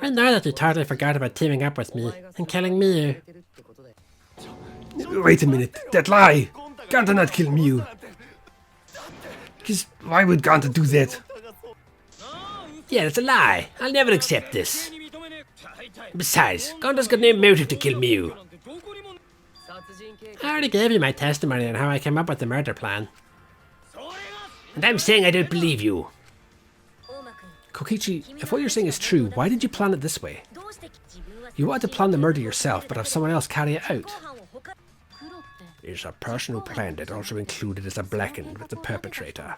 I know that you totally forgot about teaming up with me and killing Miu. Wait a minute, that lie! Ganta not kill Mew. Because why would Ganta do that? Yeah, it's a lie. I'll never accept this. Besides, Ganta's got no motive to kill Miu. I already gave you my testimony on how I came up with the murder plan. And I'm saying I don't believe you. Kokichi, if what you're saying is true, why did you plan it this way? You wanted to plan the murder yourself, but have someone else carry it out. It's a personal plan that also included as a blackened with the perpetrator.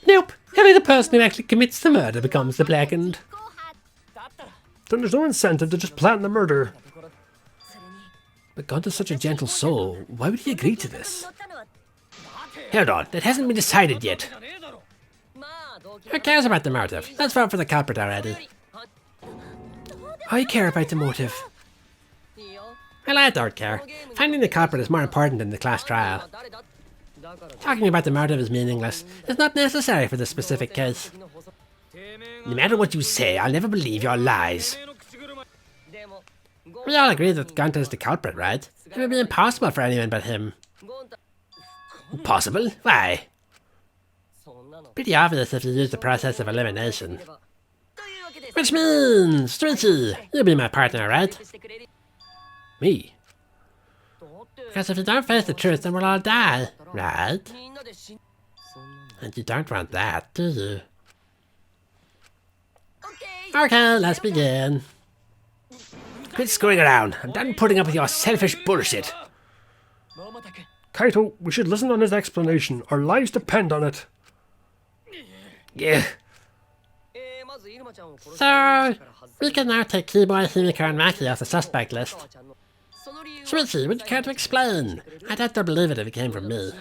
Nope, only the person who actually commits the murder becomes the blackened. Then there's no incentive to just plan the murder. But Ganta's such a gentle soul, why would he agree to this? Hold on, that hasn't been decided yet. Who cares about the motive? Let's vote for the culprit already. I care about the motive. Well, I don't care. Finding the culprit is more important than the class trial. Talking about the motive is meaningless. It's not necessary for this specific case. No matter what you say, I'll never believe your lies. We all agree that Ganta is the culprit, right? It would be impossible for anyone but him. Impossible? Why? Pretty obvious if you use the process of elimination. Which means, Streety, you'll be my partner, right? Me? Because if you don't face the truth, then we'll all die, right? And you don't want that, do you? Okay, let's begin. Quit screwing around. I'm done putting up with your selfish bullshit. Kaito, we should listen on his explanation. Our lives depend on it. Yeah. So, we can now take Keyboy, Himiko and Maki off the suspect list. Streety, would you care to explain? I'd have to believe it if it came from me.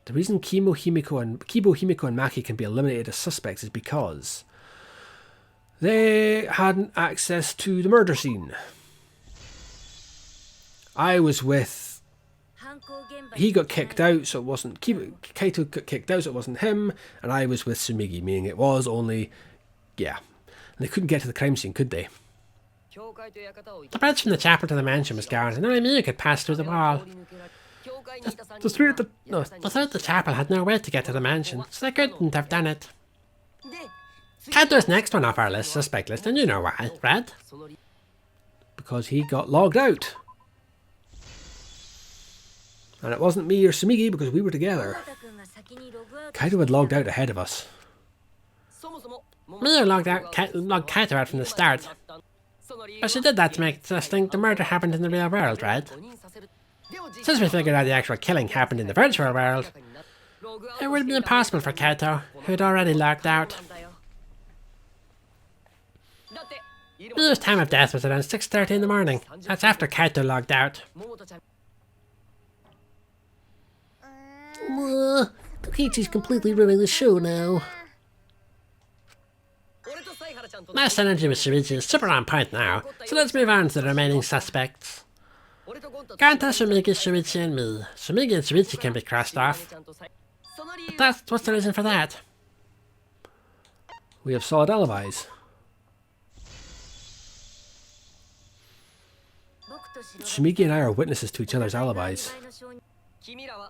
The reason Kibo, Himiko and Maki can be eliminated as suspects is because they hadn't access to the murder scene. I was with... He got kicked out, so it wasn't... Kaito got kicked out, so it wasn't him, and I was with Sumigi, meaning it was only... Yeah. And they couldn't get to the crime scene, could they? The bridge from the chapel to the mansion was gone, and only Miu could pass through the wall. The three at the... No. The three at the chapel had no way to get to the mansion, so they couldn't have done it. Kaito's next one off our list, suspect list, and you know why, right? Because he got logged out. And it wasn't me or Sumigi because we were together. Kaito had logged out ahead of us. Miu logged Kaito out from the start. But she did that to make us think the murder happened in the real world, right? Since we figured out the actual killing happened in the virtual world, it would be impossible for Kaito, who'd already logged out. Miu's time of death was around 6:30 in the morning. That's after Kaito logged out. Kokichi's completely ruining the show now. My synergy with Shuichi is super on point now, so let's move on to the remaining suspects. Ganta, Sumigi, Shuichi and me. Sumigi and Shuichi can be crossed off. But what's the reason for that? We have solid alibis. Sumigi and I are witnesses to each other's alibis.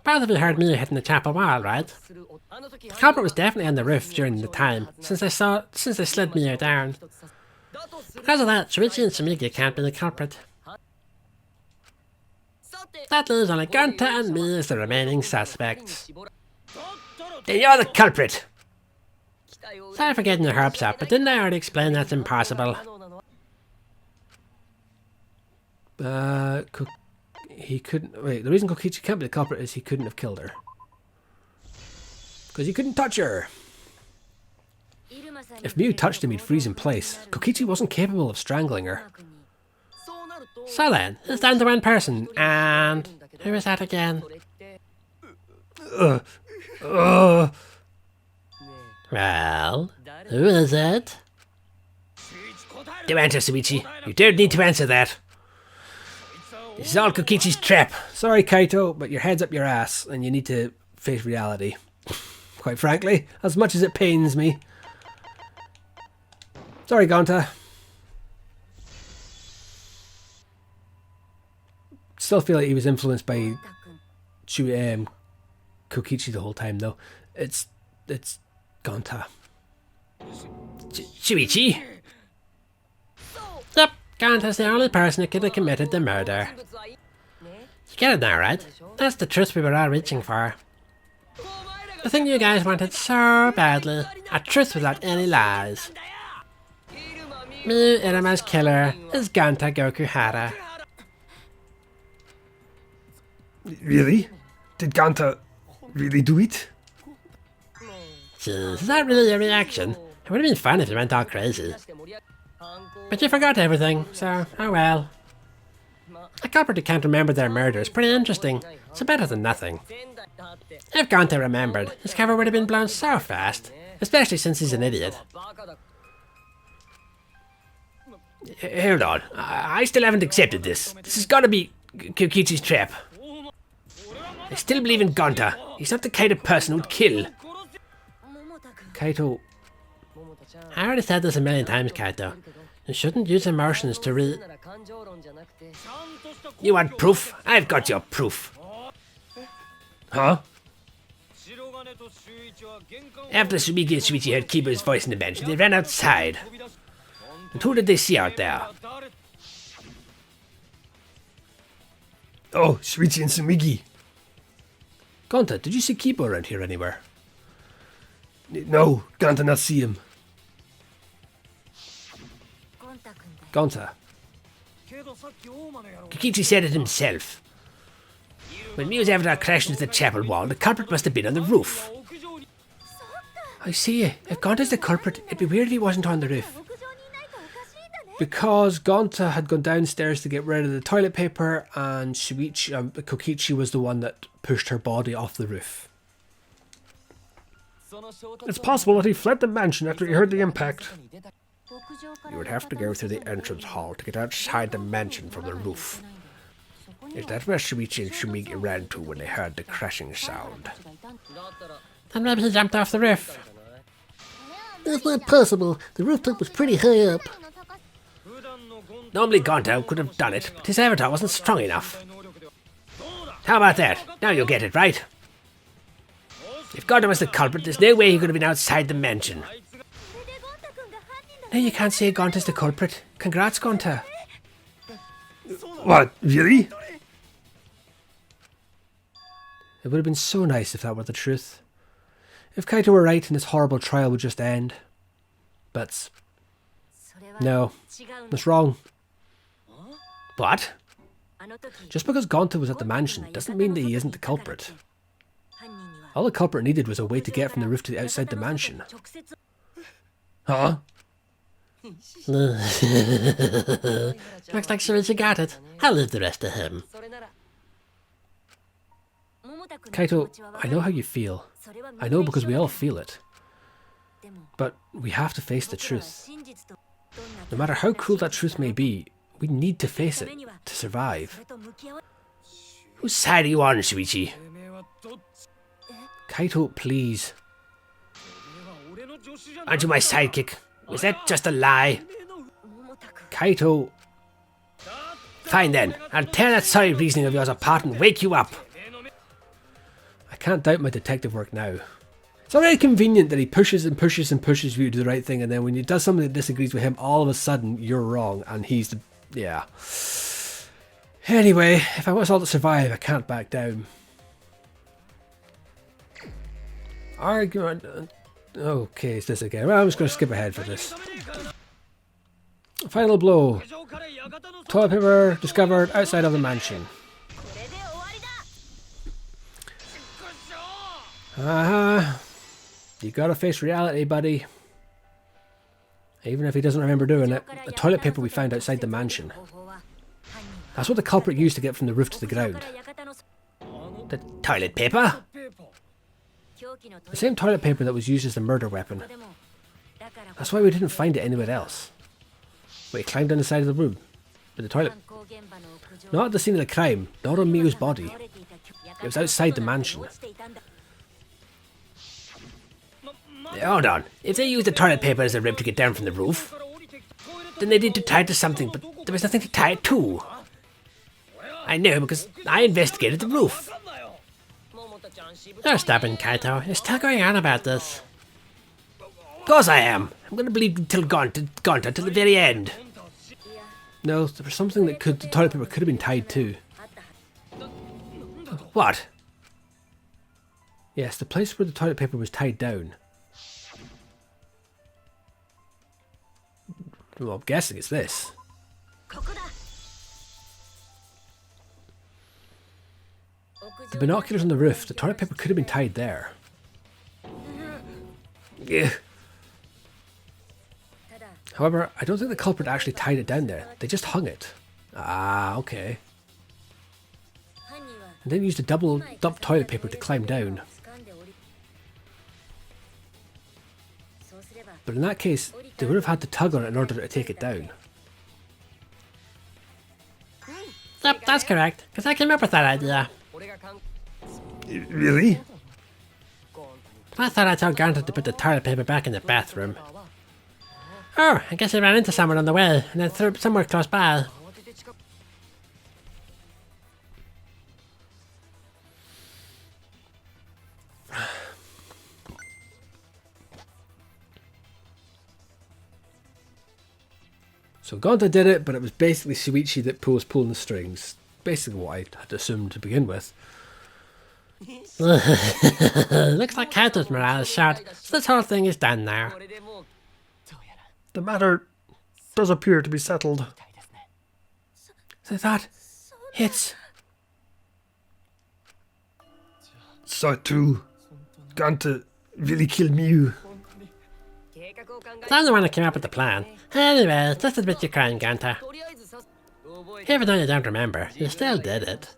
Both of you heard me hitting the chapel wall, right? The culprit was definitely on the roof during the time, since they slid Miu down. Because of that, Shuichi and Sumigi can't be the culprit. That leaves only Ganta and me as the remaining suspects. Then you're the culprit! Sorry for getting your hopes up, but didn't I already explain that's impossible? He couldn't... Wait, the reason Kokichi can't be the culprit is he couldn't have killed her. Because he couldn't touch her. If Miu touched him, he'd freeze in place. Kokichi wasn't capable of strangling her. So then, it's down to one person, and... who is that again? Well, who is it? Do answer, Shuichi. You don't need to answer that. This is all Kokichi's trap. Sorry, Kaito, but your head's up your ass, and you need to face reality. Quite frankly, as much as it pains me. Sorry, Gonta. Still feel like he was influenced by Kokichi the whole time, though. It's Gonta. Shuichi? Yep, Gonta's the only person who could have committed the murder. You get it now, right? That's the truth we were all reaching for. The thing you guys wanted so badly. A truth without any lies. Me, Iruma's killer, is Gonta Gokuhara. Really? Did Gonta really do it? Jeez, is that really your reaction? It would have been fun if you went all crazy. But you forgot everything, so oh well. A culprit who can't remember their murder is pretty interesting, so better than nothing. If Gonta remembered, his cover would have been blown so fast, especially since he's an idiot. Hold on, I still haven't accepted this. This has got to be Kokichi's trap. I still believe in Gonta. He's not the kind of person who'd kill. Kaito. I already said this a million times, Kaito. You shouldn't use emotions to You want proof? I've got your proof. Huh? After Sumiki and Shuichi heard Kiba's voice in the mansion, they ran outside. And who did they see out there? Oh, Shuichi and Sumiki. Gonta, did you see Kiba around here anywhere? No, Gonta not see him. Gonta. Kokichi said it himself. When Mio's avatar crashed into the chapel wall, the culprit must have been on the roof. I see. If Gonta's the culprit, it'd be weird if he wasn't on the roof. Because Gonta had gone downstairs to get rid of the toilet paper, and Kokichi was the one that pushed her body off the roof. It's possible that he fled the mansion after he heard the impact. You would have to go through the entrance hall to get outside the mansion from the roof. Is that where Shuichi and Shumiki ran to when they heard the crashing sound? Then maybe he jumped off the roof. That's not possible. The rooftop was pretty high up. Normally Gonta could have done it, but his avatar wasn't strong enough. How about that? Now you'll get it, right? If Gonta was the culprit, there's no way he could have been outside the mansion. Now you can't say Gonta's the culprit. Congrats, Gonta. What, really? It would have been so nice if that were the truth. If Kaito were right and this horrible trial would just end. But no, that's wrong. What? Just because Gonta was at the mansion doesn't mean that he isn't the culprit. All the culprit needed was a way to get from the roof to outside the mansion. Huh? Looks like Shuichi got it. I'll leave the rest to him. Kaito, I know how you feel. I know because we all feel it. But we have to face the truth. No matter how cruel that truth may be, we need to face it to survive. Whose side are you on, Shuichi? Kaito, please. Aren't you my sidekick? Was that just a lie? Kaito. Fine then, I'll tear that sorry reasoning of yours apart and wake you up. I can't doubt my detective work now. It's already convenient that he pushes and pushes and pushes you to do the right thing, and then when he does something that disagrees with him, all of a sudden you're wrong and he's the... yeah. Anyway, if I want us all to survive, I can't back down. Argument... okay, it's this again. Well, I'm just going to skip ahead for this. Final blow. Toilet paper discovered outside of the mansion. You gotta face reality, buddy. Even if he doesn't remember doing it. The toilet paper we found outside the mansion. That's what the culprit used to get from the roof to the ground. The toilet paper? The same toilet paper that was used as the murder weapon. That's why we didn't find it anywhere else. We climbed down the side of the room. With the toilet. Not at the scene of the crime, not on Mio's body. It was outside the mansion. Hold on. If they used the toilet paper as a rib to get down from the roof, Then they need to tie it to something, but there was nothing to tie it to. I know because I investigated the roof. You're stubborn, Kaito. You're still going on about this. Of course I am. I'm going to believe until Gonta till the very end. No, there was something that the toilet paper could have been tied to. What? Yes, the place where the toilet paper was tied down. Well, I'm guessing it's this. The binoculars on the roof, the toilet paper could have been tied there. Yeah. However, I don't think the culprit actually tied it down there. They just hung it. Ah, okay. And then used a double dump toilet paper to climb down. But in that case, they would have had to tug on it in order to take it down. Yep, that's correct, because I came up with that idea. Really? I thought I told Gonta to put the toilet paper back in the bathroom. Oh, I guess he ran into someone on the way, and then threw it somewhere close by. So Gonta did it, but it was basically Shuichi that was pulling the strings. Basically what I had assumed to begin with. Looks like Kaito's morale is shot, so this whole thing is done now. The matter does appear to be settled. So that, it's... So too, Gonta really killed Miu. I'm the one that came up with the plan. Anyway, just admit you're crying, Gonta. Even though you don't remember, you still did it.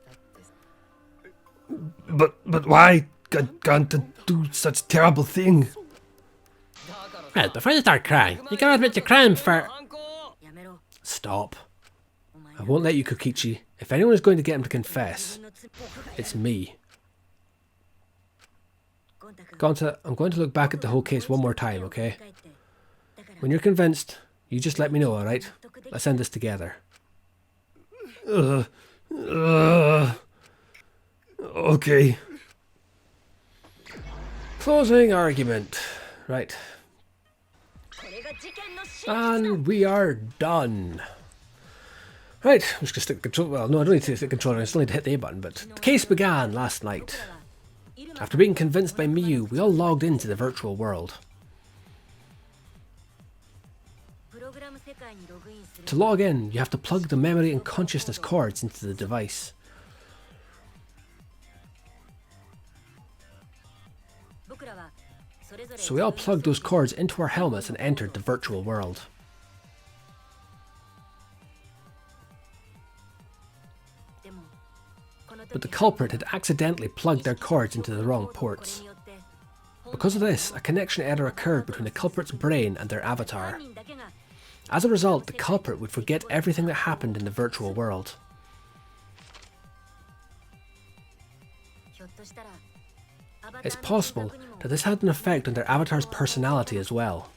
But why Gonta do such terrible thing? Well, before you start crying, you gotta admit your crime for... Stop. I won't let you, Kokichi. If anyone is going to get him to confess, it's me. Gonta, I'm going to look back at the whole case one more time, okay? When you're convinced, you just let me know, alright? Let's end this together. Okay. Closing argument. Right. And we are done. Right, I'm just going to stick the control. Well, no, I don't need to stick the controller, I still need to hit the A button, but the case began last night. After being convinced by Miu, we all logged into the virtual world. To log in, you have to plug the memory and consciousness cords into the device. So we all plugged those cords into our helmets and entered the virtual world. But the culprit had accidentally plugged their cords into the wrong ports. Because of this, a connection error occurred between the culprit's brain and their avatar. As a result, the culprit would forget everything that happened in the virtual world. It's possible that this had an effect on their avatar's personality as well.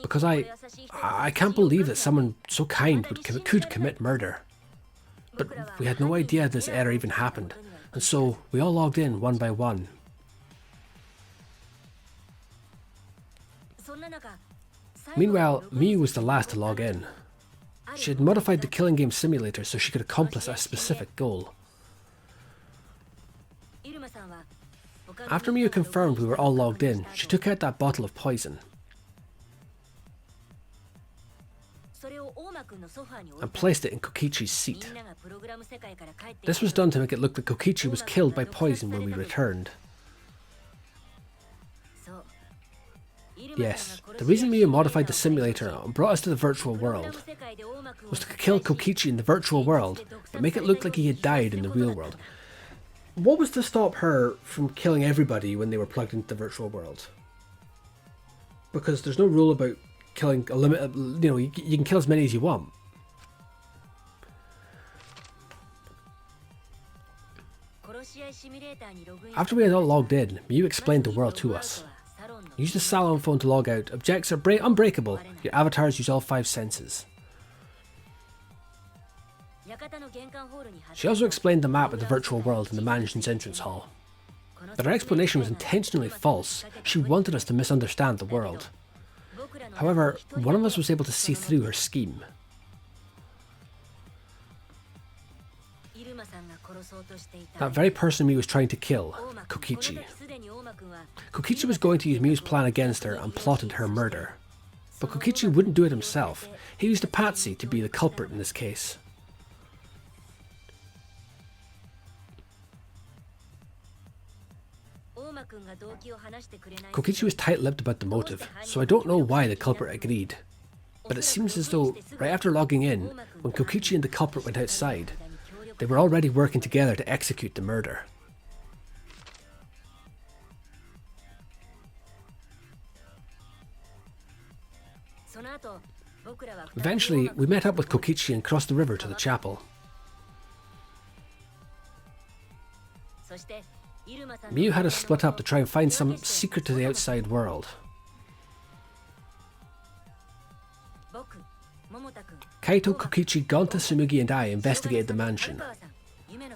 Because I can't believe that someone so kind could commit murder. But we had no idea this error even happened, and so we all logged in one by one. Meanwhile, Miu was the last to log in. She had modified the killing game simulator so she could accomplish a specific goal. After Miu confirmed we were all logged in, she took out that bottle of poison and placed it in Kokichi's seat. This was done to make it look like Kokichi was killed by poison when we returned. Yes, the reason Miu modified the simulator and brought us to the virtual world was to kill Kokichi in the virtual world, but make it look like he had died in the real world. What was to stop her from killing everybody when they were plugged into the virtual world? Because there's no rule about killing a limit, you know, you can kill as many as you want. After we had all logged in, Miu explained the world to us. Use the salon phone to log out. Objects are unbreakable. Your avatars use all 5 senses. She also explained the map of the virtual world in the mansion's entrance hall. But her explanation was intentionally false. She wanted us to misunderstand the world. However, one of us was able to see through her scheme. That very person Miu was trying to kill, Kokichi. Kokichi was going to use Miu's plan against her and plotted her murder. But Kokichi wouldn't do it himself. He used a patsy to be the culprit in this case. Kokichi was tight-lipped about the motive, so I don't know why the culprit agreed. But it seems as though, right after logging in, when Kokichi and the culprit went outside, they were already working together to execute the murder. Eventually, we met up with Kokichi and crossed the river to the chapel. Miu had us split up to try and find some secret to the outside world. Kaito, Kokichi, Gonta, Tsumugi and I investigated the mansion,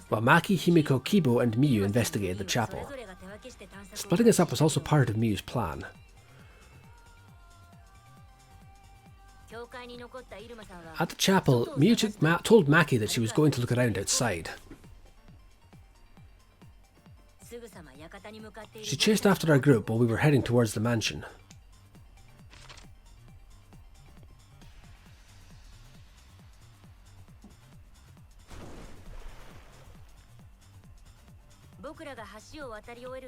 while Maki, Himiko, Kibo and Miu investigated the chapel. Splitting us up was also part of Miu's plan. At the chapel, Miu told Maki that she was going to look around outside. She chased after our group while we were heading towards the mansion.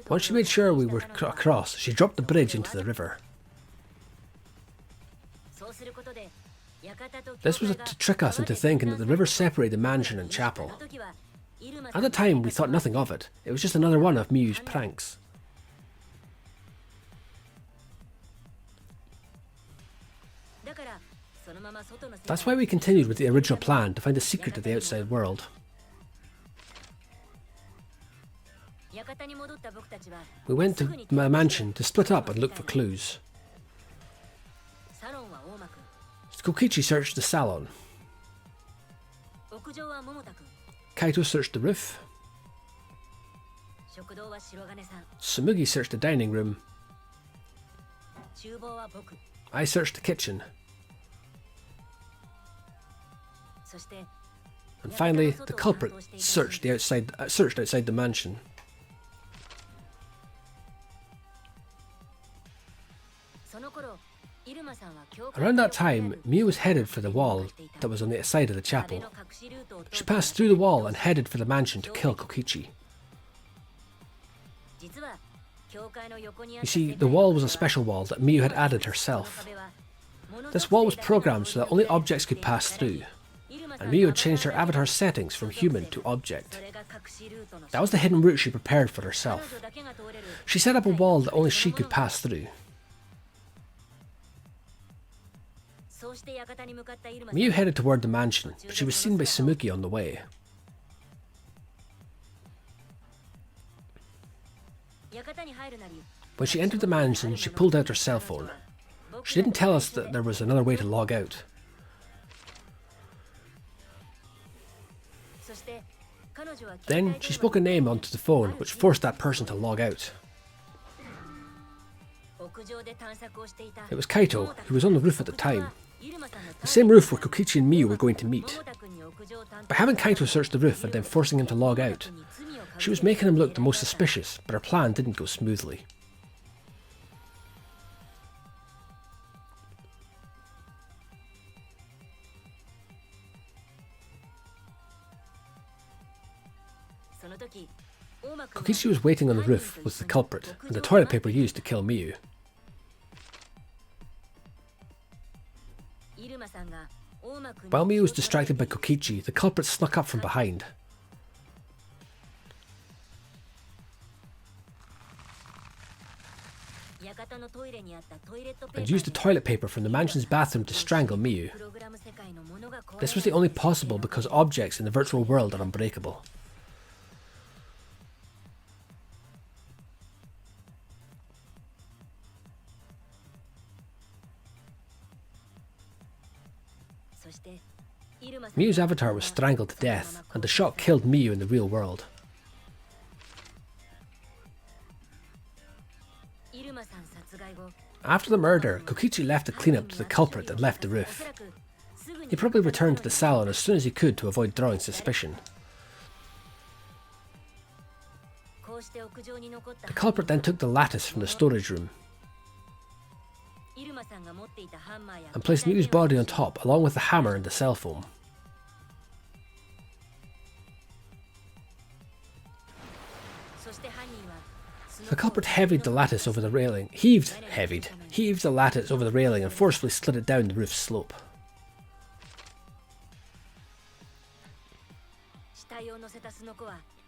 Once she made sure we were across, she dropped the bridge into the river. This was to trick us into thinking that the river separated the mansion and chapel. At the time, we thought nothing of it. It was just another one of Miu's pranks. That's why we continued with the original plan to find a secret to the outside world. We went to the mansion to split up and look for clues. Kokichi searched the salon. Kaito searched the roof. Tsumugi searched the dining room. I searched the kitchen. And finally, the culprit searched outside the mansion. Around that time, Miu was headed for the wall that was on the side of the chapel. She passed through the wall and headed for the mansion to kill Kokichi. You see, the wall was a special wall that Miu had added herself. This wall was programmed so that only objects could pass through, and Miu had changed her avatar settings from human to object. That was the hidden route she prepared for herself. She set up a wall that only she could pass through. Miu headed toward the mansion, but she was seen by Tsumugi on the way. When she entered the mansion, she pulled out her cell phone. She didn't tell us that there was another way to log out. Then, she spoke a name onto the phone, which forced that person to log out. It was Kaito, who was on the roof at the time. The same roof where Kokichi and Miu were going to meet. By having Kaito search the roof and then forcing him to log out, she was making him look the most suspicious, but her plan didn't go smoothly. Kokichi was waiting on the roof with the culprit and the toilet paper used to kill Miu. While Miu was distracted by Kokichi, the culprit snuck up from behind. And used the toilet paper from the mansion's bathroom to strangle Miu. This was the only possible because objects in the virtual world are unbreakable. Miyu's avatar was strangled to death, and the shot killed Miyu in the real world. After the murder, Kokichi left to clean up to the culprit and left the roof. He probably returned to the salon as soon as he could to avoid drawing suspicion. The culprit then took the lattice from the storage room and placed Miyu's body on top along with the hammer and the cell phone. The culprit heaved the lattice over the railing, heaved the lattice over the railing and forcefully slid it down the roof's slope.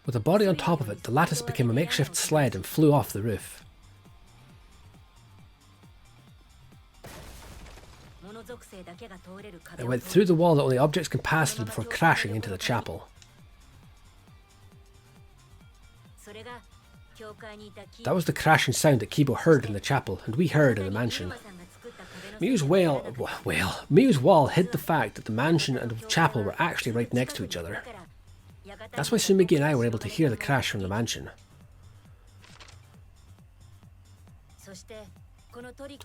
With the body on top of it, the lattice became a makeshift sled and flew off the roof. It went through the wall that only objects can pass through before crashing into the chapel. That was the crashing sound that Kibo heard in the chapel, and we heard in the mansion. Miyu's wall hid the fact that the mansion and the chapel were actually right next to each other. That's why Sumigi and I were able to hear the crash from the mansion.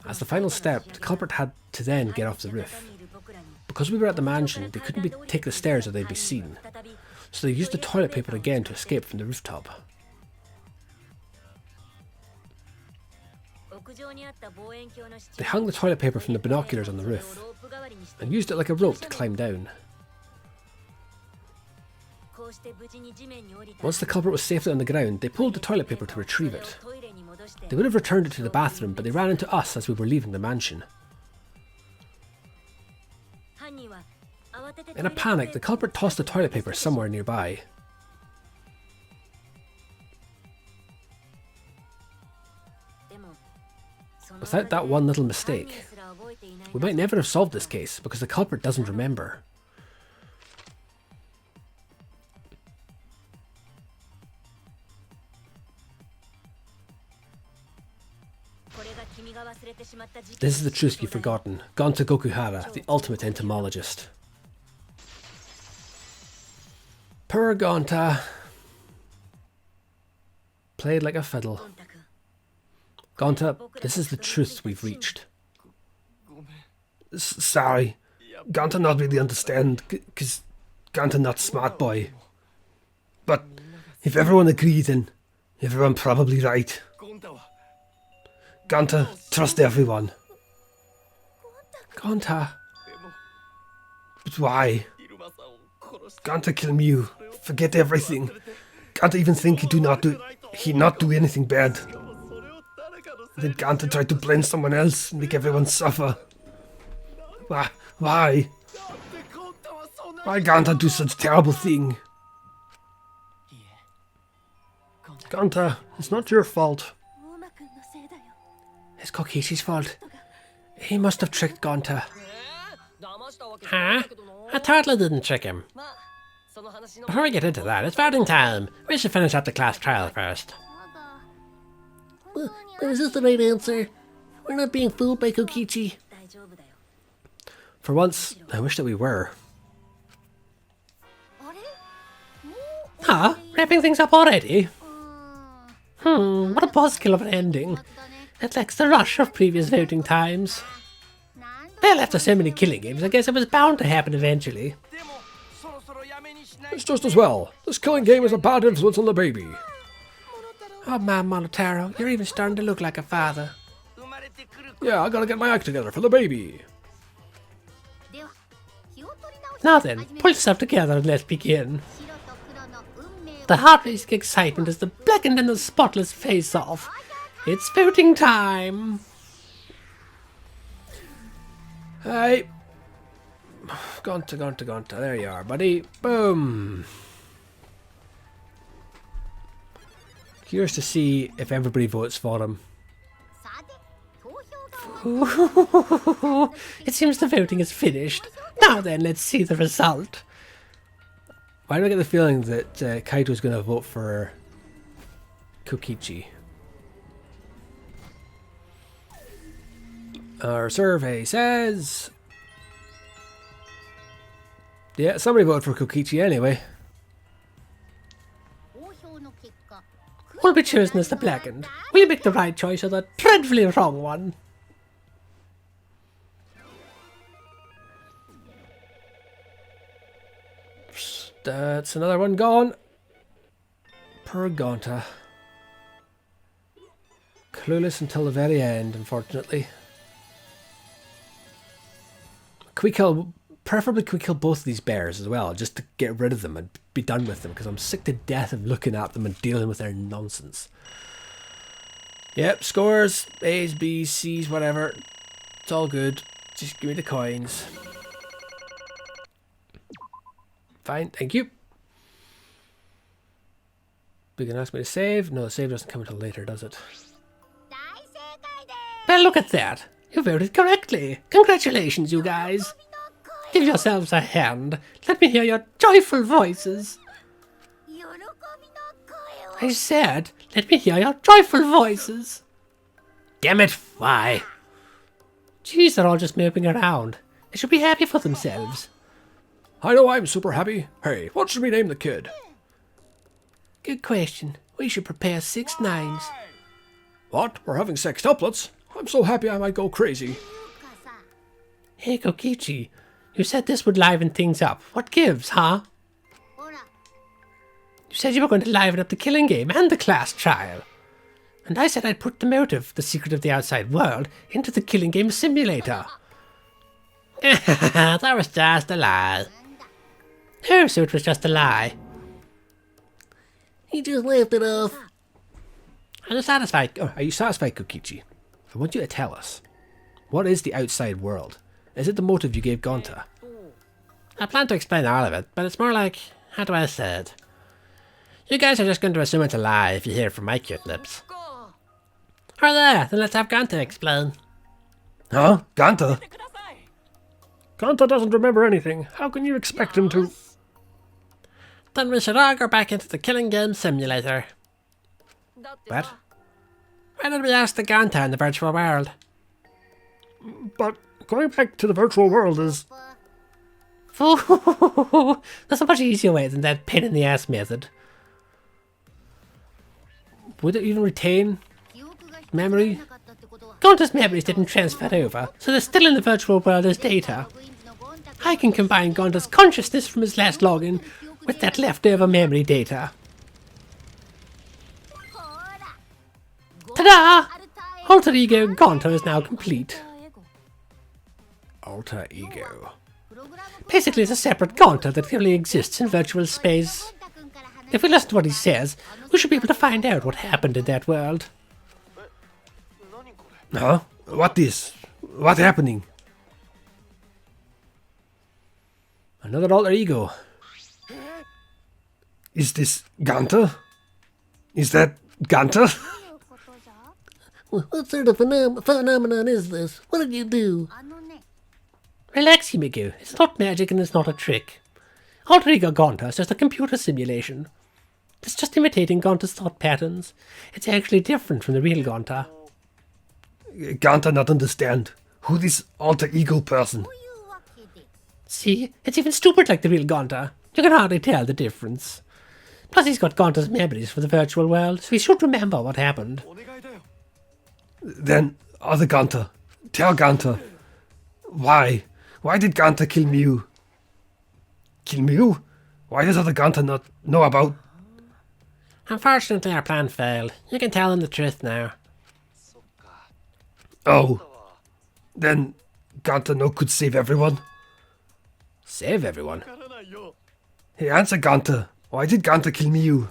As the final step, the culprit had to then get off the roof. Because we were at the mansion, they couldn't take the stairs or they'd be seen, so they used the toilet paper again to escape from the rooftop. They hung the toilet paper from the binoculars on the roof and used it like a rope to climb down. Once the culprit was safely on the ground, they pulled the toilet paper to retrieve it. They would have returned it to the bathroom, but they ran into us as we were leaving the mansion. In a panic, the culprit tossed the toilet paper somewhere nearby. Without that one little mistake, we might never have solved this case because the culprit doesn't remember. This is the truth you've forgotten. Gonta Gokuhara, the ultimate entomologist. Poor Gonta. Played like a fiddle. Gonta, this is the truth we've reached. Sorry. Gonta not really understand, cause Gonta not smart boy. But if everyone agreed, then everyone probably right. Gonta, trust everyone. Gonta. But why? Gonta kill Miyu. Forget everything. Gonta even think he not do anything bad. And then Gonta try to blame someone else and make everyone suffer. Why? Why Gonta do such terrible thing? Gonta, it's not your fault. It's Kokichi's fault. He must have tricked Gonta. Huh? I totally didn't trick him. Before we get into that, it's voting time. We should finish up the class trial first. But is this the right answer? We're not being fooled by Kokichi. For once, I wish that we were. Huh? Wrapping things up already? What a buzzkill of an ending. It lacks the rush of previous voting times. Well, after so many killing games, I guess it was bound to happen eventually. It's just as well. This killing game is a bad influence on the baby. Oh man, Monotaro, you're even starting to look like a father. Yeah, I gotta get my act together for the baby. Now then, pull yourself together and let's begin. The heart-racing excitement is the blackened and the spotless face-off. It's voting time! Hey! Gonta. There you are, buddy. Boom! Curious to see if everybody votes for him. It seems the voting is finished. Now then, let's see the result. Why do I get the feeling that Kaito's going to vote for Kokichi? Our survey says Yeah, somebody voted for Kokichi anyway. Who'll be chosen as the blackened? Will you make the right choice or the dreadfully wrong one? That's another one gone. Poor Gonta. Clueless until the very end, unfortunately. Preferably can we kill both of these bears as well, just to get rid of them and be done with them, because I'm sick to death of looking at them and dealing with their nonsense. Yep, scores, A's, B's, C's, whatever. It's all good. Just give me the coins. Fine, thank you. You can ask me to save. No, the save doesn't come until later, does it? Well, look at that. You voted correctly. Congratulations, you guys. Give yourselves a hand. Let me hear your joyful voices. I said, let me hear your joyful voices. Damn it, why? Geez, they're all just moping around. They should be happy for themselves. I know I'm super happy. Hey, what should we name the kid? Good question. We should prepare 6 9s. What? We're having sextuplets? I'm so happy I might go crazy. Hey, Kokichi. You said this would liven things up. What gives, huh? You said you were going to liven up the killing game and the class trial. And I said I'd put the motive, the secret of the outside world, into the killing game simulator. That was just a lie. Oh, so it was just a lie. He just laughed it off. Are you satisfied? Oh, are you satisfied, Kokichi? I want you to tell us. What is the outside world? Is it the motive you gave Gonta? I plan to explain all of it, but it's more like, how do I say it? You guys are just going to assume it's a lie if you hear it from my cute lips. Or there, then let's have Gonta explain. Huh? Gonta? Gonta doesn't remember anything. How can you expect him to? Then we should all go back into the killing game simulator. What? Why did we ask the Gonta in the virtual world? But going back to the virtual world is... There's a much easier way than that pain in the ass method. Would it even retain memory? Gonta's memories didn't transfer over, so they're still in the virtual world as data. I can combine Gonta's consciousness from his last login with that leftover memory data. Ta-da! Alter Ego Gonta is now complete. Alter Ego. Basically, it's a separate Gonta that only exists in virtual space. If we listen to what he says, we should be able to find out what happened in that world. Huh? What is? What happening? Another alter ego. Is this Gonta? Is that Gonta? What sort of phenomenon is this? What did you do? Relax, Himiku. It's not magic and it's not a trick. Alter Ego Gonta is just a computer simulation. It's just imitating Gonta's thought patterns. It's actually different from the real Gonta. Gonta not understand. Who this alter ego person? See, it's even stupid like the real Gonta. You can hardly tell the difference. Plus he's got Gonta's memories for the virtual world, so he should remember what happened. Then, other Gonta. Tell Gonta. Why? Why did Gonta kill Mew? Kill Mew? Why does other Gonta not know about... Unfortunately, our plan failed. You can tell him the truth now. Oh. Then Gonta no could save everyone? Save everyone? Hey, answer Gonta. Why did Gonta kill Mew?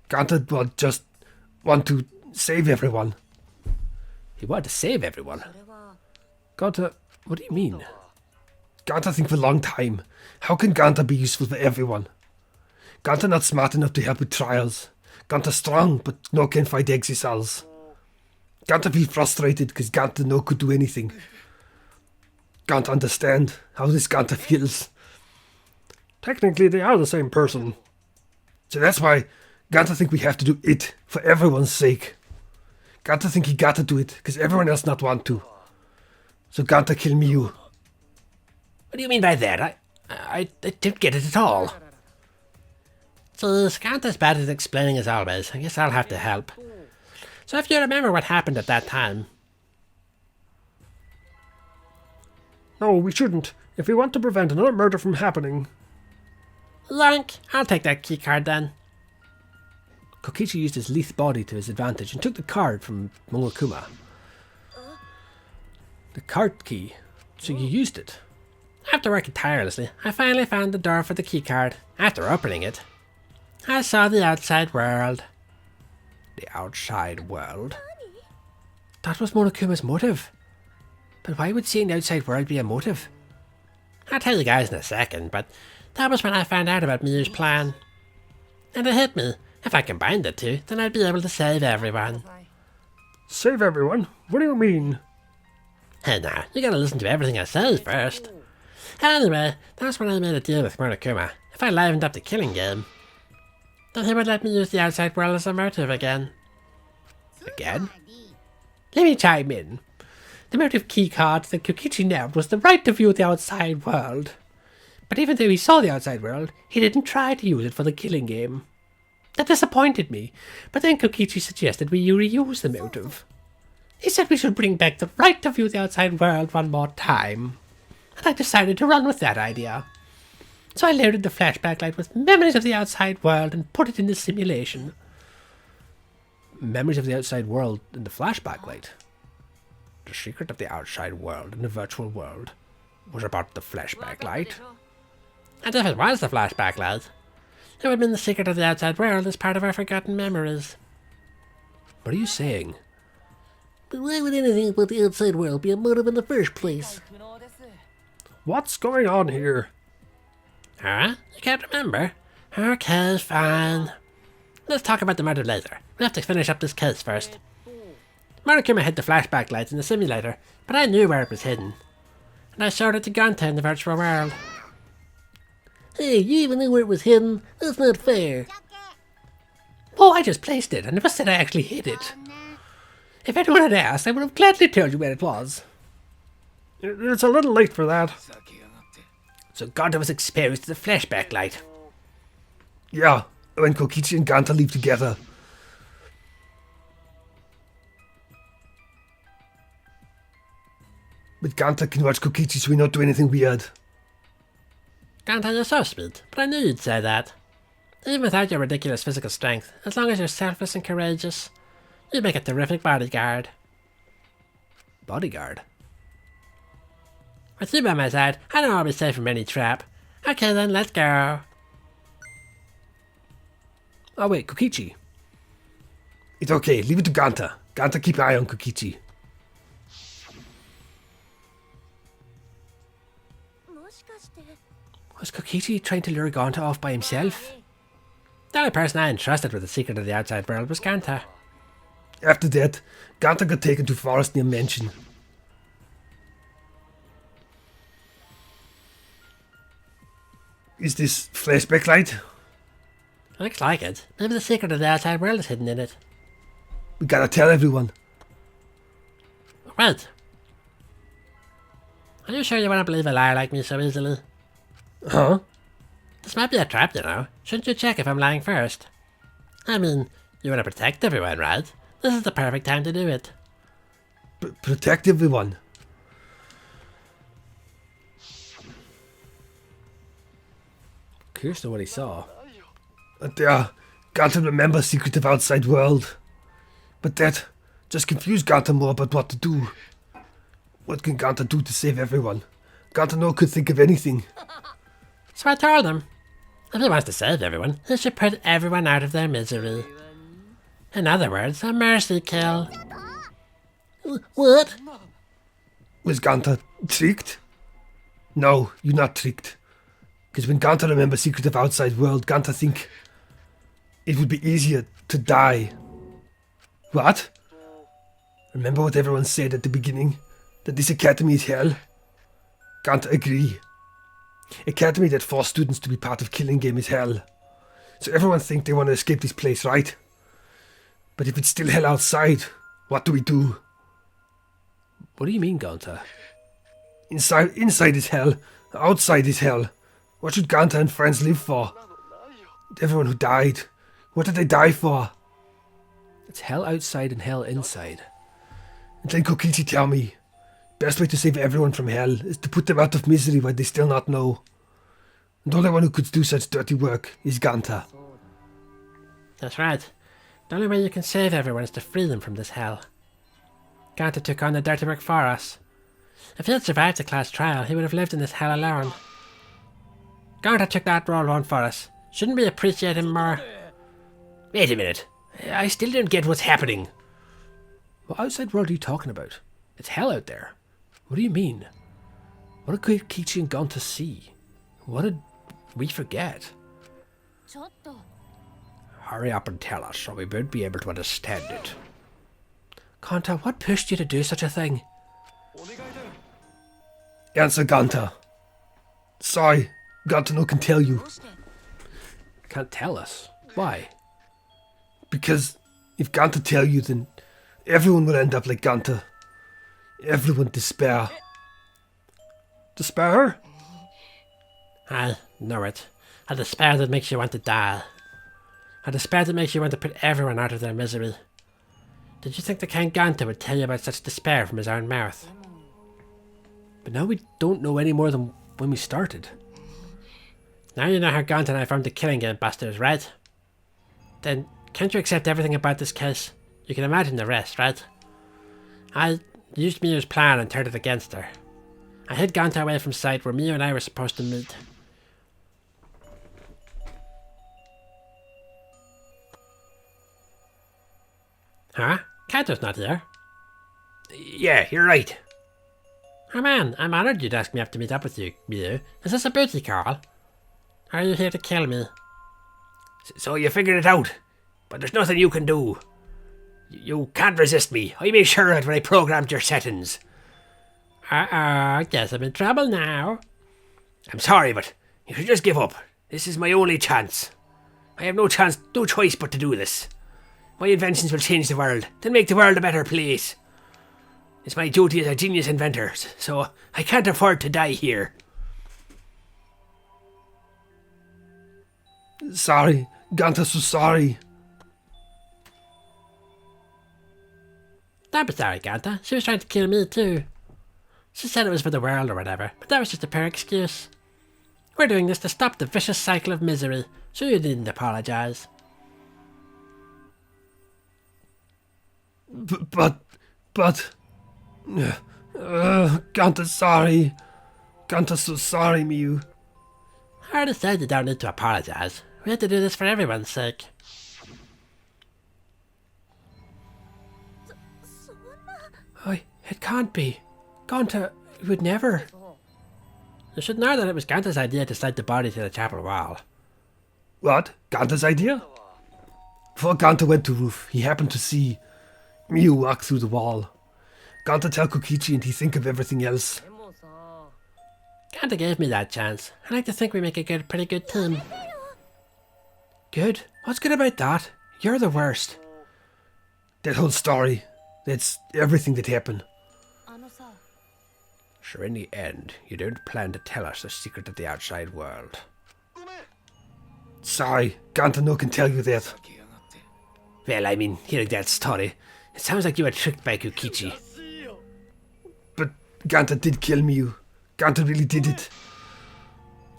Gonta just want to save everyone. He wanted to save everyone? Gonta, what do you mean? Gonta think for a long time. How can Gonta be useful for everyone? Gonta not smart enough to help with trials. Gonta strong, but no can fight exisals. Gonta feel frustrated because Gonta no could do anything. Gonta understand how this Gonta feels. Technically, they are the same person. So that's why Gonta think we have to do it for everyone's sake. Gonta think he gotta do it because everyone else not want to. So Gonta kill Mew. What do you mean by that? I didn't get it at all. So Scanta's bad at explaining as always. I guess I'll have to help. So if you remember what happened at that time. No, we shouldn't. If we want to prevent another murder from happening. Lank, I'll take that keycard then. Kokichi used his lithe body to his advantage and took the card from Monokuma. The card key. So you used it. After working tirelessly, I finally found the door for the keycard. After opening it, I saw the outside world. The outside world? That was Monokuma's motive. But why would seeing the outside world be a motive? I'll tell you guys in a second, but that was when I found out about Miyu's plan. And it hit me. If I combined the two, then I'd be able to save everyone. Save everyone? What do you mean? Hey now, you gotta listen to everything I say first. Anyway, that's when I made a deal with Monokuma. If I livened up the killing game, then he would let me use the outside world as a motive again. Again? Let me chime in. The motive keycard that Kokichi nabbed was the right to view the outside world. But even though he saw the outside world, he didn't try to use it for the killing game. That disappointed me, but then Kokichi suggested we reuse the motive. He said we should bring back the right to view the outside world one more time. And I decided to run with that idea. So I loaded the flashback light with memories of the outside world and put it in the simulation. Memories of the outside world in the flashback light? The secret of the outside world in the virtual world was about the flashback light? And if it was the flashback light, it would have been the secret of the outside world as part of our forgotten memories. What are you saying? But why would anything about the outside world be a motive in the first place? What's going on here? Huh? You can't remember? Okay, fine. Let's talk about the motive later. We have to finish up this case first. Monokuma hid the flashback lights in the simulator, but I knew where it was hidden. And I showed it to Gonta in the virtual world. Hey, you even knew where it was hidden? That's not fair. Oh, I just placed it. I never said I actually hid it. If anyone had asked, I would have gladly told you where it was. It's a little late for that. So Gonta was exposed to the flashback light. Yeah, when Kokichi and Gonta leave together. But Gonta can watch Kokichi so we don't do anything weird. Gonta, you're so sweet, but I knew you'd say that. Even without your ridiculous physical strength, as long as you're selfless and courageous, you'd make a terrific bodyguard. Bodyguard? With you by my side, I know I'll be safe from any trap. Okay then, let's go. Oh wait, Kokichi. It's okay, leave it to Gonta. Gonta, keep an eye on Kokichi. Was Kokichi trying to lure Gonta off by himself? The only person I entrusted with the secret of the outside world was Gonta. After that, Gonta got taken to forest near mansion. Is this flashback light? Looks like it. Maybe the secret of the outside world is hidden in it. We gotta tell everyone. Wait. Are you sure you want to believe a lie like me so easily? Huh? This might be a trap, you know. Shouldn't you check if I'm lying first? I mean, you want to protect everyone, right? This is the perfect time to do it. Protect everyone? Curious to what he saw. There, Gonta remembers secret of outside world. But that just confused Gonta more about what to do. What can Gonta do to save everyone? Gonta no could think of anything. So I told him, if he wants to save everyone, he should put everyone out of their misery. In other words, a mercy kill. What? Was Gonta tricked? No, you're not tricked. Because when Gonta remembers secret of outside world, Gonta think it would be easier to die. What? Remember what everyone said at the beginning? That this academy is hell? Gonta agree. Academy that force students to be part of killing game is hell. So everyone think they want to escape this place, right? But if it's still hell outside, what do we do? What do you mean, Gonta? Inside is hell, outside is hell. What should Ganta and friends live for? Everyone who died. What did they die for? It's hell outside and hell inside. And then Kokichi tell me, best way to save everyone from hell is to put them out of misery while they still not know. And the only one who could do such dirty work is Ganta. That's right. The only way you can save everyone is to free them from this hell. Ganta took on the dirty work for us. If he had survived the class trial, he would have lived in this hell alone. Ganta took that role on for us. Shouldn't we appreciate him more? Wait a minute. I still don't get what's happening. What outside world are you talking about? It's hell out there. What do you mean? What did Kokichi and Ganta see? What did we forget? Hurry up and tell us, or we won't be able to understand it. Ganta, what pushed you to do such a thing? Answer, Ganta. Sorry, Ganta no can tell you. Can't tell us? Why? Because if Ganta tell you, then everyone will end up like Ganta. Everyone despair. Despair? I know it. A despair that makes you want to die. A despair that makes you want to put everyone out of their misery. Did you think the King Ganta would tell you about such despair from his own mouth? But now we don't know any more than when we started. Now you know how Ganta and I formed the Killing Game Busters, right? Then, can't you accept everything about this case? You can imagine the rest, right? I used Miyu's plan and turned it against her. I hid Ganta away from sight where Miyu and I were supposed to meet. Huh? Kanto's not here. Yeah, you're right. Oh man, I'm honored you'd ask me up to meet up with you, Miyu. Is this a booty call? Are you here to kill me? So you figured it out, but there's nothing you can do. You can't resist me. I made sure of it when I programmed your settings. Guess I'm in trouble now. I'm sorry, but you should just give up. This is my only chance. I have no choice but to do this. My inventions will change the world, then make the world a better place. It's my duty as a genius inventor, so I can't afford to die here. Sorry, Ganta's so sorry. Don't be sorry, Ganta. She was trying to kill me too. She said it was for the world or whatever, but that was just a pure excuse. We're doing this to stop the vicious cycle of misery, so you needn't apologize. But... Ganta's sorry. Ganta's so sorry, Miyu. I already said you don't need to apologize. We have to do this for everyone's sake. It can't be. Ganta would never. You should know that it was Ganta's idea to slide the body to the chapel wall. What? Ganta's idea? Before Ganta went to roof, he happened to see Miyu walk through the wall. Ganta tell Kokichi and he think of everything else. Ganta gave me that chance. I like to think we make a pretty good team. Good? What's good about that? You're the worst. That whole story. That's everything that happened. Sure, in the end, you don't plan to tell us the secret of the outside world. Sorry, Ganta no can tell you that. Well, I mean, hearing that story, it sounds like you were tricked by Kokichi. But Ganta did kill Miyu. Ganta really did it.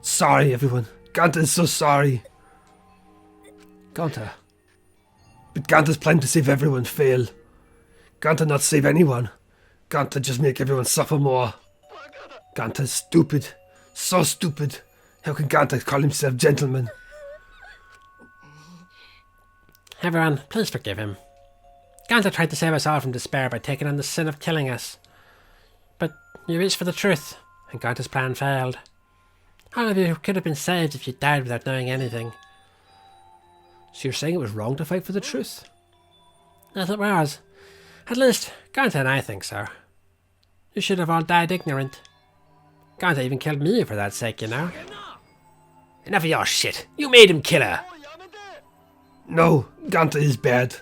Sorry, everyone. Ganta is so sorry. Ganta. But Ganta's plan to save everyone failed. Ganta not save anyone. Ganta just make everyone suffer more. Ganta's stupid. So stupid. How can Ganta call himself gentleman? Everyone, please forgive him. Ganta tried to save us all from despair by taking on the sin of killing us. But you reached for the truth, and Ganta's plan failed. All of you could have been saved if you died without knowing anything. So you're saying it was wrong to fight for the truth? Yes, it was. At least, Ganta and I think so. You should have all died ignorant. Ganta even killed me for that sake, you know. Enough of your shit. You made him kill her. No, Ganta is bad.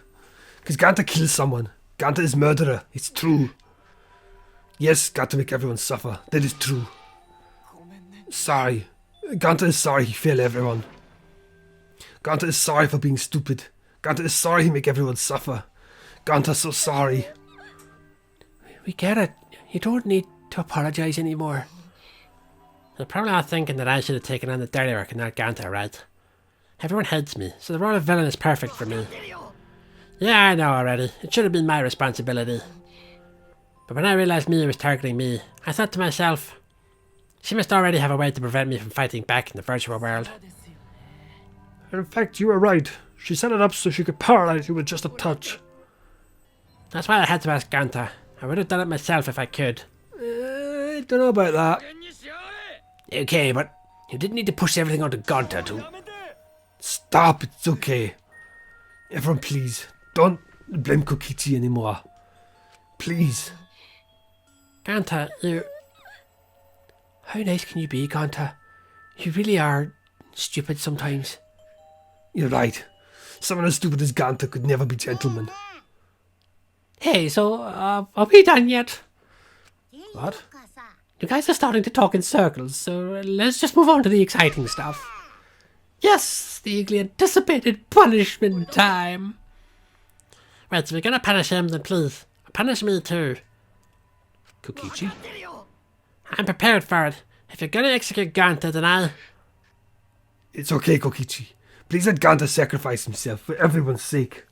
Because Ganta kills someone. Ganta is murderer. It's true. Yes, Ganta make everyone suffer. That is true. Sorry. Ganta is sorry he failed everyone. Ganta is sorry for being stupid. Ganta is sorry he make everyone suffer. Ganta's so sorry. We get it. You don't need to apologize anymore. They're probably not thinking that I should have taken on the dirty work and not Ganta, right? Everyone hates me, so the role of villain is perfect for me. Yeah, I know already. It should have been my responsibility. But when I realized Mia was targeting me, I thought to myself, she must already have a way to prevent me from fighting back in the virtual world. In fact, you were right. She set it up so she could paralyze you with just a touch. That's why I had to ask Ganta. I would have done it myself if I could. I don't know about that. Okay, but you didn't need to push everything onto Ganta to... Stop, it's okay. Everyone, please, don't blame Kokichi anymore. Please. Ganta, you... How nice can you be, Ganta? You really are stupid sometimes. You're right. Someone as stupid as Ganta could never be gentleman. Hey, so, are we done yet? What? You guys are starting to talk in circles, so let's just move on to the exciting stuff. Yes, the eagerly anticipated punishment time. Right, so we're gonna punish him, then please, punish me too. Kokichi? I'm prepared for it. If you're gonna execute Ganta, then I... It's okay, Kokichi. Please let Ganta sacrifice himself for everyone's sake.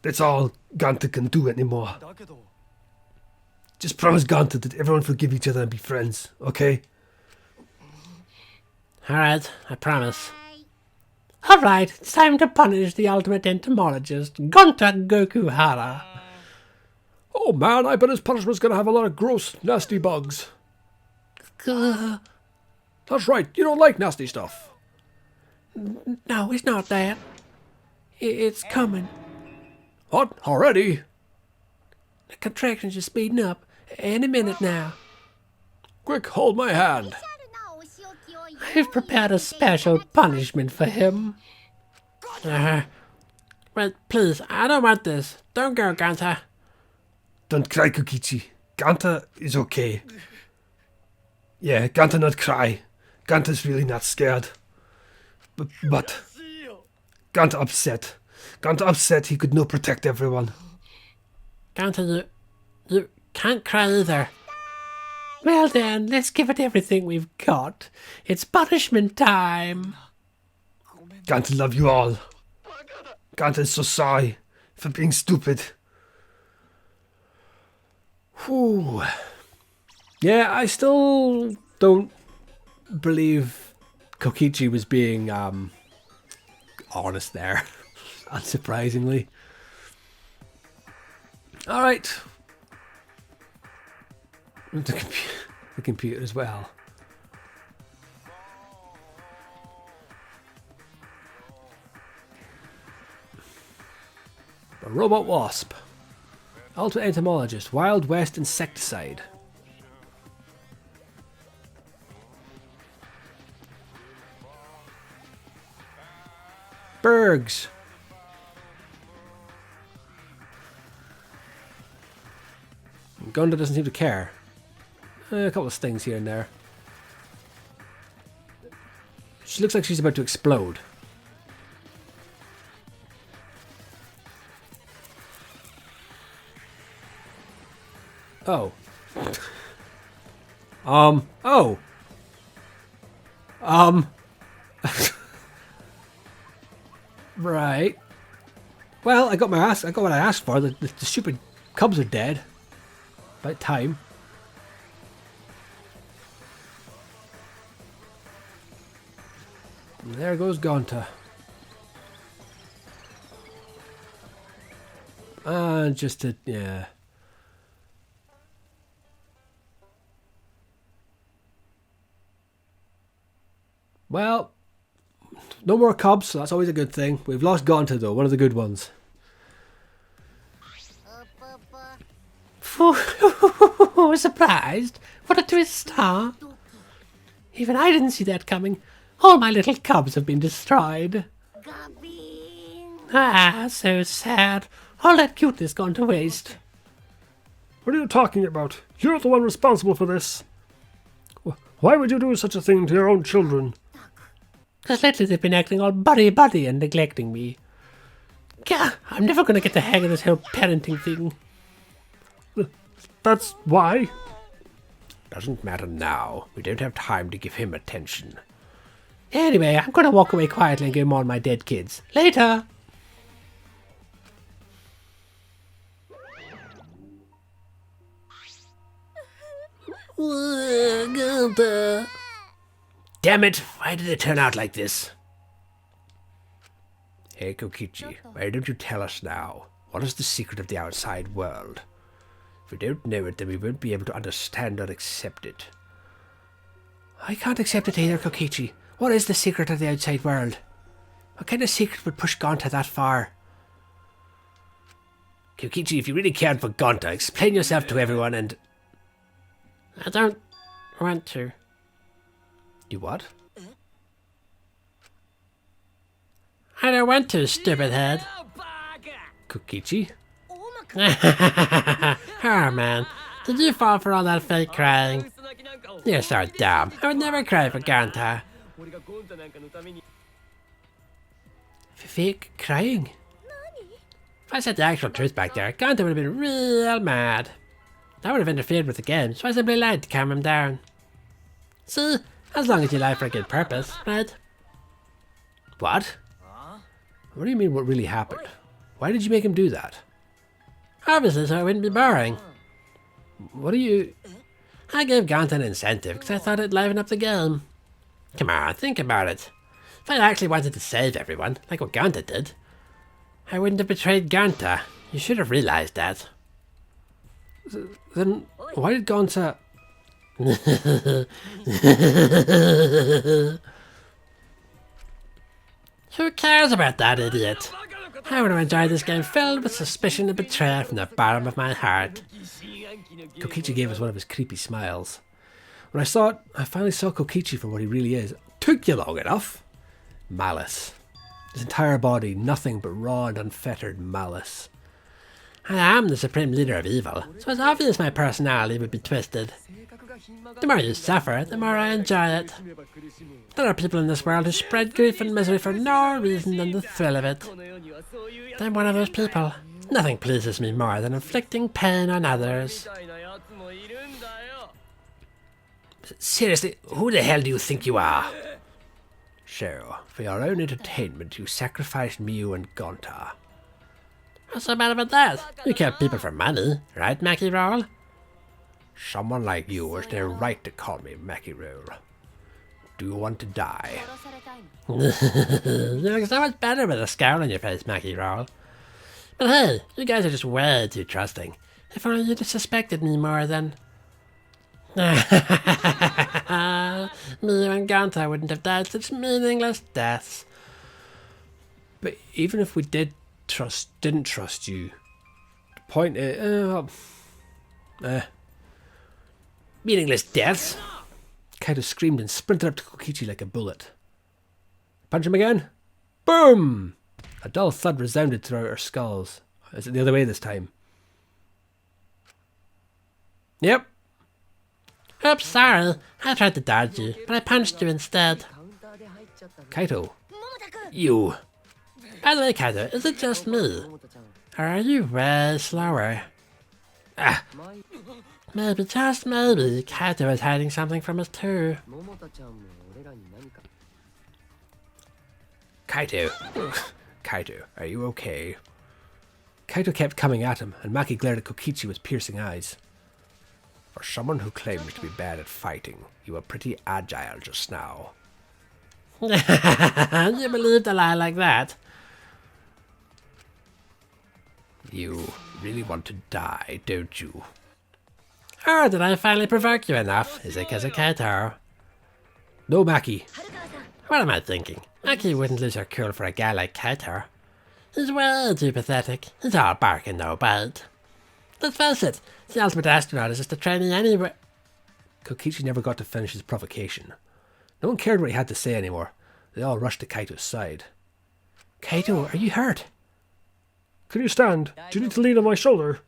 That's all Ganta can do anymore. Just promise Ganta that everyone forgive each other and be friends, okay? Alright, I promise. Alright, it's time to punish the ultimate entomologist, Gonta Gokuhara. Oh man, I bet his punishment's gonna have a lot of gross, nasty bugs. That's right, you don't like nasty stuff. No, it's not that. It's coming. What? Already? The contractions are speeding up. Any minute now. Quick, hold my hand. I've prepared a special punishment for him. Wait, please, I don't want this. Don't go, Ganta. Don't cry, Kokichi. Ganta is okay. Yeah, Ganta not cry. Ganta's really not scared. But Ganta upset. Ganta upset he could no protect everyone. Ganta, you can't cry either. Well then, let's give it everything we've got. It's punishment time. Ganta love you all. Ganta is so sorry for being stupid. Whew. Yeah, I still don't believe Kokichi was being honest there, unsurprisingly. Alright. The computer as well. A robot wasp. Ultra entomologist. Wild West Insecticide. Bergs. Gunda doesn't seem to care. A couple of stings here and there. She looks like she's about to explode. Oh. Oh. Right. Well, I got what I asked for. The stupid cubs are dead. About time. And there goes Gonta. Just to, yeah. Well, no more cubs, so that's always a good thing. We've lost Gonta though, one of the good ones. Surprised? What a twist, huh? Even I didn't see that coming. All my little cubs have been destroyed. Ah, so sad. All that cuteness gone to waste. What are you talking about? You're the one responsible for this. Why would you do such a thing to your own children? Because lately they've been acting all buddy-buddy and neglecting me. Gah, I'm never going to get the hang of this whole parenting thing. That's why? Doesn't matter now. We don't have time to give him attention. Anyway, I'm going to walk away quietly and give him all my dead kids. Later! Ganta. Damn it! Why did it turn out like this? Hey Kokichi, why don't you tell us now? What is the secret of the outside world? If we don't know it, then we won't be able to understand or accept it. I can't accept it either, Kokichi. What is the secret of the outside world? What kind of secret would push Gonta that far? Kokichi, if you really cared for Gonta, explain yourself to everyone and... I don't want to. You what? I don't want to, stupid head. Kokichi? Oh man, did you fall for all that fake crying? You're so dumb. I would never cry for Gonta. Fake crying? If I said the actual truth back there, Gonta would have been real mad. That would have interfered with the game, so I simply lied to calm him down. See, as long as you lie for a good purpose, right? What? What do you mean what really happened? Why did you make him do that? Obviously so it wouldn't be boring. What do you... I gave Gonta an incentive because I thought it'd liven up the game. Come on, think about it. If I actually wanted to save everyone, like what Gonta did, I wouldn't have betrayed Gonta. You should have realized that. Then why did Gonta... Who cares about that idiot? I would have enjoyed this game filled with suspicion and betrayal from the bottom of my heart. Kokichi gave us one of his creepy smiles. When I saw it, I finally saw Kokichi for what he really is. Took you long enough. Malice. His entire body, nothing but raw and unfettered malice. I am the supreme leader of evil, so it's obvious my personality would be twisted. The more you suffer, the more I enjoy it. There are people in this world who spread grief and misery for no reason than the thrill of it. I'm one of those people. Nothing pleases me more than inflicting pain on others. Seriously, who the hell do you think you are? So, for your own entertainment, you sacrificed Miu and Gonta. What's so bad about that? You kill people for money, right, Mackie-Roll? Someone like you has no right to call me Mackie-Roll. Do you want to die? You look so much better with a scowl on your face, Mackie-Roll. But hey, you guys are just way too trusting. If only you'd have suspected me more than... Me and Gonta wouldn't have died such meaningless deaths. But even if we didn't trust you, the point is... Meaningless deaths? Kaito screamed and sprinted up to Kokichi like a bullet. Punch him again. Boom! A dull thud resounded throughout our skulls. Is it the other way this time? Yep. Oops, sorry. I tried to dodge you, but I punched you instead. Kaito. You. By the way, Kaito, is it just me? Or are you way slower? Ah. Maybe, just maybe, Kaito is hiding something from us too. Kaito. Kaito, are you okay? Kaito kept coming at him, and Maki glared at Kokichi with piercing eyes. For someone who claims to be bad at fighting, you were pretty agile just now. You believed a lie like that? You really want to die, don't you? Or did I finally provoke you enough? Is it because of Kaito? No, Maki. What am I thinking? Maki wouldn't lose her cool for a guy like Kaito. He's way too pathetic. He's all bark and no bite. Let's face it, the ultimate astronaut is just a trainee anyway. Kokichi never got to finish his provocation. No one cared what he had to say anymore. They all rushed to Kaito's side. Kaito, are you hurt? Can you stand? Do you need to lean on my shoulder?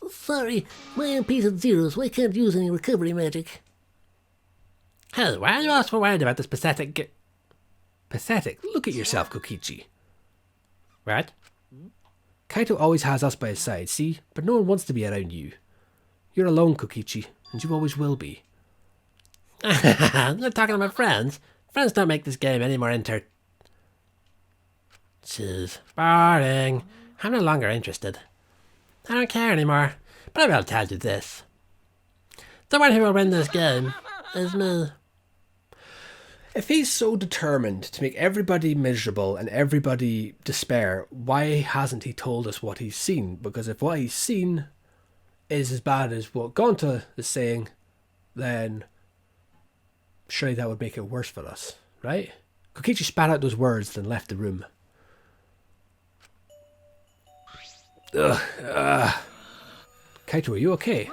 Sorry, my MP's at zero, so I can't use any recovery magic. Hey, why are you all so worried about this pathetic Pathetic. Look at yourself, Kokichi. What? Kaito always has us by his side, see? But no one wants to be around you. You're alone, Kokichi, and you always will be. You're talking about friends? Friends don't make this game any more Jeez, boring. I'm no longer interested. I don't care anymore, but I will tell you this. The one who will win this game is me. If he's so determined to make everybody miserable and everybody despair, why hasn't he told us what he's seen? Because if what he's seen is as bad as what Gonta is saying, then surely that would make it worse for us, right? Kokichi spat out those words, then left the room. Kaito, are you okay?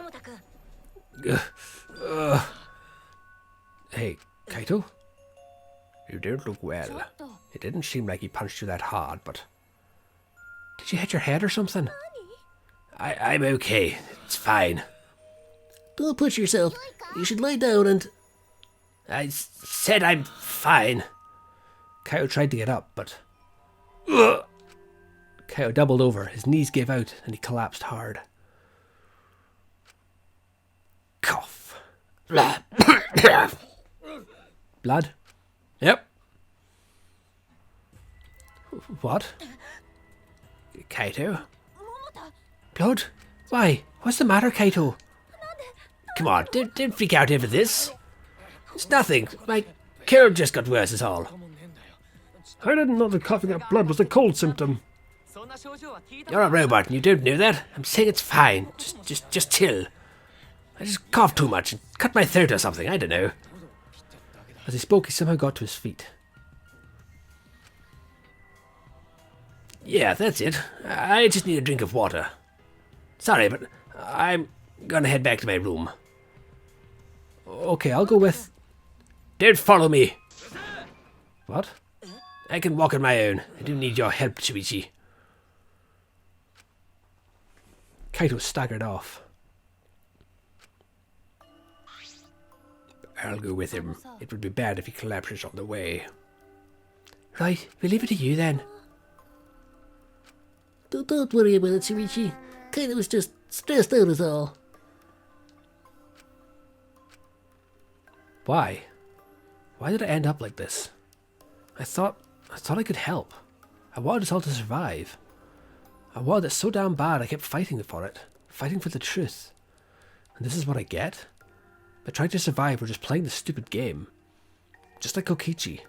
Hey, Kaito? You don't look well. It didn't seem like he punched you that hard, but... Did you hit your head or something? I'm okay. It's fine. Don't push yourself. You should lie down and... I said I'm fine. Kaito tried to get up, but... Kaito doubled over. His knees gave out, and he collapsed hard. Cough. Blood? Yep. What? Kaito? Blood? Why? What's the matter, Kaito? Come on, don't freak out over this. It's nothing. My cold just got worse is all. I didn't know that coughing up blood was a cold symptom. You're a robot and you don't know that? I'm saying it's fine. Just chill. I just coughed too much and cut my throat or something, I don't know. As he spoke, he somehow got to his feet. Yeah, that's it. I just need a drink of water. Sorry, but I'm gonna head back to my room. Okay, I'll go with... Don't follow me! What? I can walk on my own. I don't need your help, Shuichi. Kaito staggered off. I'll go with him. It would be bad if he collapses on the way. Right, we'll leave it to you then. Don't worry about it, Shuichi. Kaito was just stressed out is all. Why? Why did I end up like this? I thought I could help. I wanted us all to survive. I wanted it so damn bad I kept fighting for it. Fighting for the truth. And this is what I get? By trying to survive, we're just playing this stupid game. Just like Kokichi.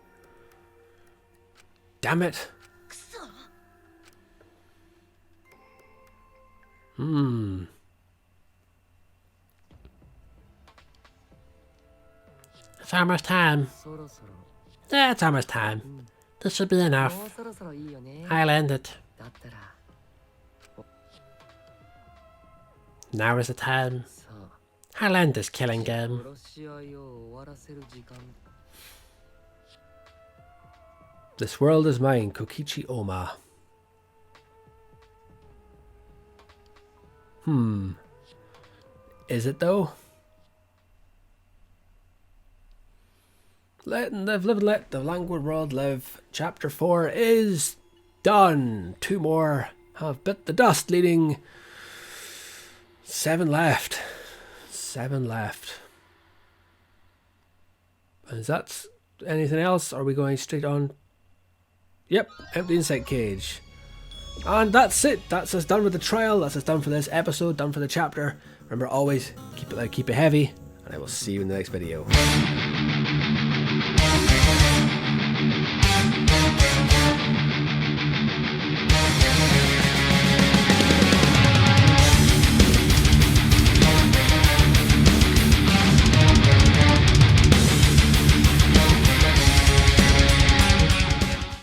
Damn it. It's almost time. Yeah, it's almost time. This should be enough. I'll end it. Now is the time. I'll end this killing game. This world is mine, Kokichi Oma. Is it though? Let and live, live and let the languid world live. Chapter 4 is done. 2 more have bit the dust, leaving 7 left. 7 left. Is that anything else? Or are we going straight on? Yep, empty insect cage. And that's it. That's us done with the trial. That's us done for this episode, done for the chapter. Remember, always keep it light, keep it heavy, and I will see you in the next video.